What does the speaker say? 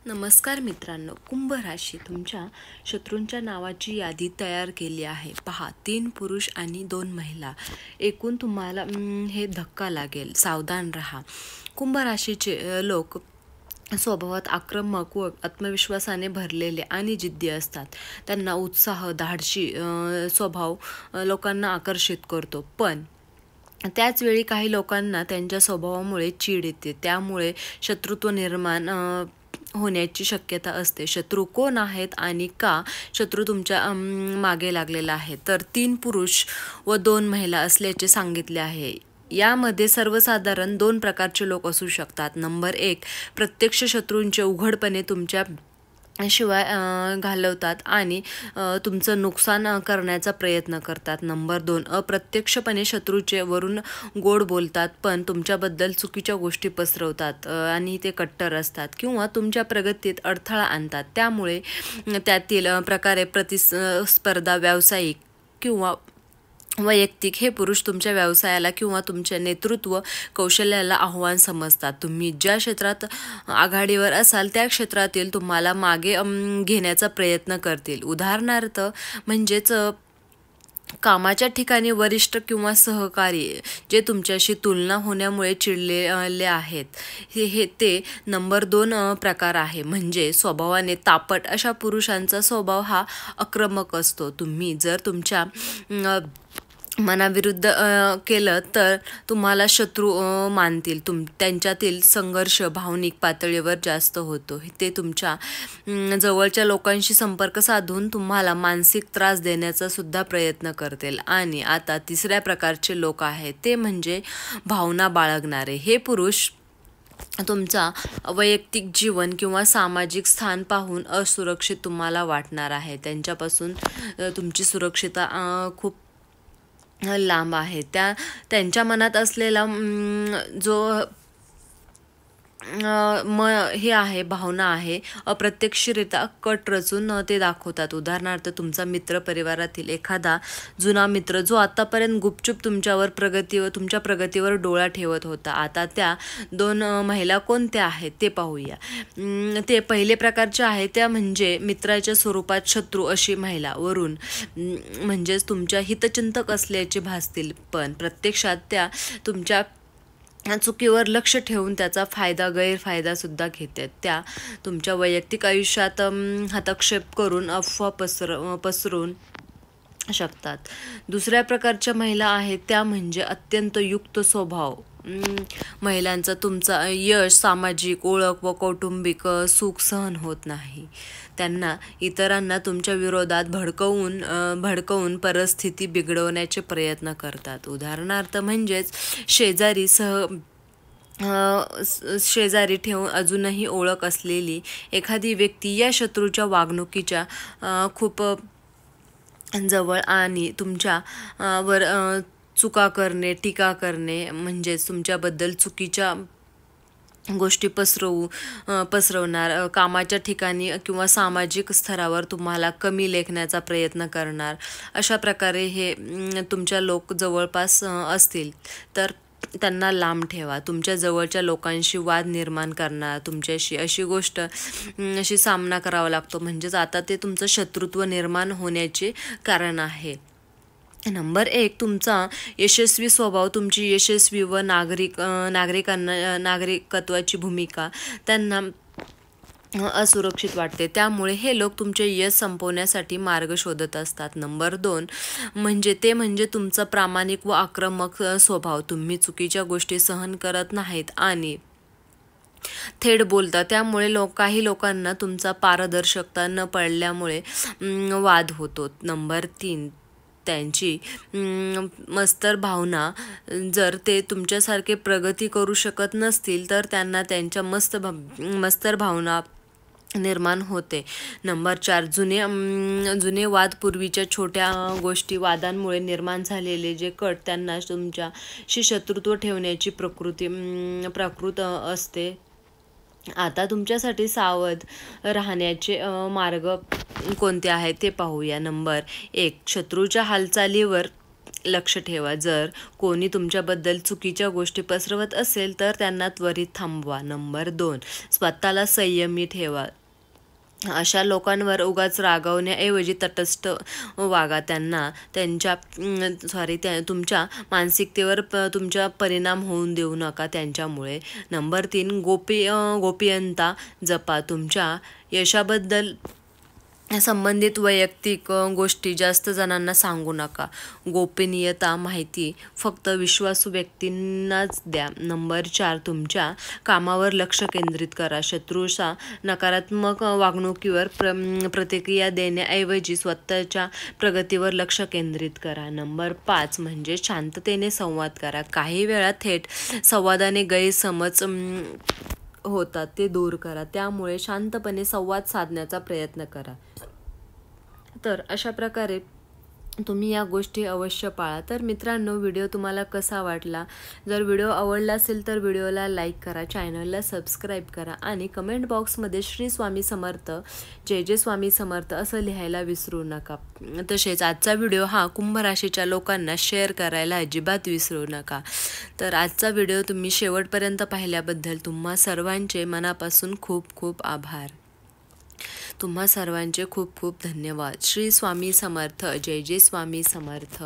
नमस्कार मित्रांनो, कुंभ राशी तुमच्या शत्रूंच्या नावाची यादी तयार केली आहे. पहा, 3 पुरुष आणि 2 महिला. एकूण तुम्हाला हे धक्का लागेल, सावधान राहा. कुंभ राशीचे लोक स्वभावात आक्रमक व आत्मविश्वासाने भरलेले आणि जिद्दी असतात. त्यांना उत्साह, धाडसी स्वभाव लोकांना आकर्षित करतो. पण त्याचवेळी काही लोकांना त्यांच्या स्वभावामुळे चीड येते. त्यामुळे शत्रुत्व निर्माण होण्याची शक्यता असते. शत्रू कोण आहेत आणि का शत्रू तुमच्या मागे लागलेला आहे? तर 3 पुरुष व 2 महिला असल्याचे सांगितले आहे. यामध्ये सर्वसाधारण 2 प्रकारचे लोक असू शकतात. नंबर 1, प्रत्यक्ष शत्रूंचे उघडपणे तुमच्या शिवाय घालवतात आणि तुमचं नुकसान करण्याचा प्रयत्न करतात. नंबर 2, अप्रत्यक्षपणे शत्रूचे वरून गोड बोलतात पण तुमच्याबद्दल चुकीच्या गोष्टी पसरवतात आणि ते कट्टर असतात किंवा तुमच्या प्रगतीत अडथळा आणतात. त्यामुळे त्यातील प्रकारे प्रतिस्पर्धा, व्यावसायिक किंवा वैयक्तिक, हे पुरुष तुमच्या व्यवसायाला किंवा तुमच्या नेतृत्व कौशल्याला आव्हान समजतात. तुम्ही ज्या क्षेत्रात आघाडीवर असाल त्या क्षेत्रातील तुम्हाला मागे घेण्याचा प्रयत्न करतील. उदाहरणार्थ म्हणजेच कामाच्या ठिकाणी वरिष्ठ किंवा सहकारी जे तुमच्याशी तुलना होण्यामुळे चिडलेले आहेत. ते नंबर 2 प्रकार आहे. म्हणजे स्वभावाने तापट अशा पुरुषांचा स्वभाव हा आक्रमक असतो. तुम्ही जर तुमच्या मनाविरुद्ध केलं तर तुम्हाला शत्रू मानतील. त्यांच्यातील संघर्ष भावनिक पातळीवर जास्त होतो. ते तुमच्या जवळच्या लोकांशी संपर्क साधून तुम्हाला मानसिक त्रास देण्याचा सुद्धा प्रयत्न करतील. आणि आता 3ऱ्या प्रकारचे लोक आहेत, ते म्हणजे भावना बाळगणारे. हे पुरुष तुमचा वैयक्तिक जीवन किंवा सामाजिक स्थान पाहून असुरक्षित तुम्हाला वाटणार आहे. त्यांच्यापासून तुमची सुरक्षितता खूप लांब आहे. त्यांच्या मनात असलेला जो हे आहे, भावना आहे, अप्रत्यक्षरित्या कट रचून ते दाखवतात. उदाहरणार्थ तुमचा मित्र, परिवारातील एखादा जुना मित्र जो आतापर्यंत गुपचूप तुमच्या प्रगतीवर डोळा ठेवत होता. आता त्या 2 महिला कोणत्या आहेत ते पाहूया. ते पहिले प्रकारचे आहे, त्या म्हणजे मित्राच्या स्वरूपात शत्रू अशी महिला. वरून म्हणजेच तुमच्या हितचिंतक असल्याचे भासतील पण प्रत्यक्षात त्या तुमच्या चुकीवर लक्ष ठेवून त्याचा गैरफायदा सुद्धा घेतात. त्या तुमच्या वैयक्तिक आयुष्यात हस्तक्षेप करून अफवा पसरवून शकतात. 2ऱ्या प्रकारच्या महिला आहेत, त्या म्हणजे अत्यंत युक्त स्वभाव. महिलांचा तुमचा यश, सामाजिक ओळख व कौटुंबिक सुख सहन होत नाही. त्यांना इतरांना तुमच्या विरोधात भडकवून परिस्थिती बिघडवण्याचे प्रयत्न करतात. उदाहरणार्थ म्हणजेच शेजारी ठेवून अजूनही ओळख असलेली एखादी व्यक्ती या शत्रूच्या वागणुकीच्या खूप जवळ आणि तुमच्या वर चुका करणे, टीका करणे, म्हणजेच तुमच्याबद्दल चुकीच्या गोष्टी पसरवणार, कामाच्या ठिकाणी किंवा सामाजिक स्तरावर तुम्हाला कमी लेखण्याचा प्रयत्न करणार. अशा प्रकारे हे तुमच्या लोक जवळपास असतील तर त्यांना लांब ठेवा. तुमच्या जवळच्या लोकांशी वाद निर्माण करणार, तुमच्याशी अशी सामना करावा लागतो. म्हणजेच आता ते तुमचं शत्रुत्व निर्माण होण्याचे कारण आहे. नंबर 1, तुमचा यशस्वी स्वभाव, तुमची यशस्वी व नागरिकत्वाची भूमिका त्यांना असुरक्षित वाटते. त्यामुळे हे लोक तुमचे यश संपवण्यासाठी मार्ग शोधत असतात. नंबर 2 म्हणजे तुमचा प्रामाणिक व आक्रमक स्वभाव. तुम्ही चुकीच्या गोष्टी सहन करत नाहीत आणि थेट बोलता. त्यामुळे काही लोकांना तुमचा पारदर्शकता न पडल्यामुळे वाद होतो. नंबर 3, त्यांची मत्सर भावना. जर ते तुमच्यासारखे प्रगती करू शकत नसतील तर त्यांना त्यांच्या मत्सर भावना निर्माण होते. नंबर 4, जुने वाद, पूर्वीच्या छोट्या वादांमुळे निर्माण झालेले जे कट, त्यांना तुमच्याशी शत्रुत्व ठेवण्याची प्रकृत असते. आता तुमच्यासाठी सावध राहण्याचे मार्ग कोणते आहेत ते पाहूया. नंबर 1, शत्रूच्या हालचालीवर लक्ष ठेवा, जर कोणी तुमच्याबद्दल चुकीच्या गोष्टी पसरवत असेल तर त्यांना त्वरित थांबवा. नंबर 2, स्वतःला संयमी ठेवा. अशा लोकांवर उगाच रागावण्याऐवजी तटस्थ वागा. तुमच्या मानसिकतेवर तुमच्या परिणाम होऊन देऊ नका त्यांच्यामुळे. नंबर 3, गोपनीयता जपा. तुमच्या यशाबद्दल संबंधित वैयक्तिक गोष्टी जास्त जणांना सांगू नका. गोपनीयता माहिती फक्त विश्वासू व्यक्तींनाच द्या. नंबर 4, तुमच्या कामावर लक्ष केंद्रित करा. शत्रूच्या नकारात्मक वागणुकीवर प्रतिक्रिया देण्याऐवजी स्वतःच्या प्रगतीवर लक्ष केंद्रित करा. नंबर 5 म्हणजे शांततेने संवाद करा. काही वेळा थेट संवादाने गैरसमज होतात ते दूर करा. त्यामुळे शांतपणे संवाद साधण्याचा प्रयत्न करा. तर अशा प्रकारे तुम्ही या गोष्टी अवश्य पाळा. तर मित्रांनो, व्हिडिओ तुम्हाला कसा वाटला? जर व्हिडिओ आवडला असेल तर व्हिडिओला लाईक करा, चॅनलला सबस्क्राईब करा आणि कमेंट बॉक्समध्ये श्री स्वामी समर्थ, जय जय स्वामी समर्थ असं लिहायला विसरू नका. तसेच आजचा व्हिडिओ हा कुंभ राशीच्या लोकांना शेअर करायला अजिबात विसरू नका. तर आजचा व्हिडिओ तुम्ही शेवटपर्यंत पाहिल्याबद्दल तुम्हा सर्वांचे मनापासून खूप खूप आभार. तुम्हा सर्वांचे खूप खूप धन्यवाद. श्री स्वामी समर्थ, जय जय स्वामी समर्थ.